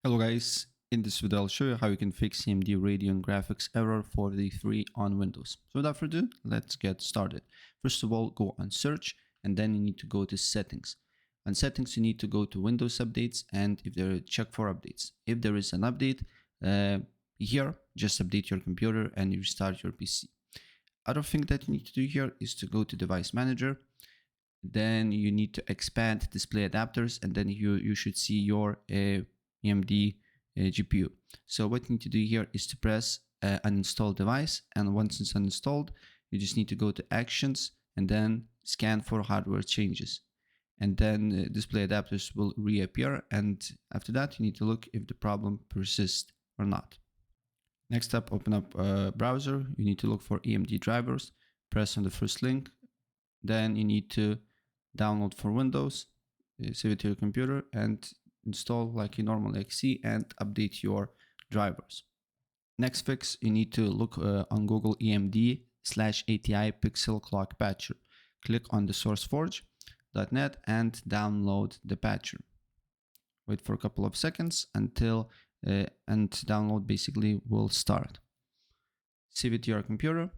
Hello guys, in this video I'll show you how you can fix AMD Radeon graphics error 43 on Windows. So without further ado, let's get started. First of all, go on search and then you need to go to settings. On settings you need to go to Windows updates and if there check for updates. If there is an update, here just update your computer and you restart your PC. Other thing that you need to do here is to go to device manager. Then you need to expand display adapters and then you should see your AMD GPU. So what you need to do here is to press uninstall device, and once it's uninstalled you just need to go to actions and then scan for hardware changes, and then display adapters will reappear, and after that you need to look if the problem persists or not. Next up, open up a browser. You need to look for AMD drivers, press on the first link, then you need to download for Windows, save it to your computer and install like you normally see and update your drivers. Next fix, you need to look on Google AMD/ATI pixel clock patcher. Click on the sourceforge.net and download the patcher. Wait for a couple of seconds until and download basically will start. Save it to your computer.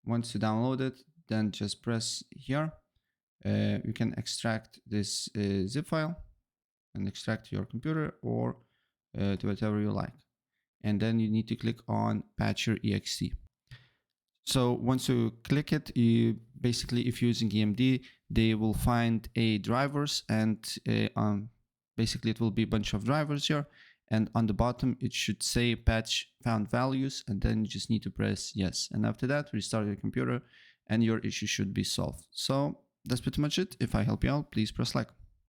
Once you download it, then just press here. You can extract this zip file and extract to your computer or to whatever you like. And then you need to click on patcher exe. So once you click it, you basically, if you're using AMD, they will find a drivers and basically it will be a bunch of drivers here. And on the bottom, it should say patch found values, and then you just need to press yes. And after that, restart your computer and your issue should be solved. So that's pretty much it. If I help you out, please press like.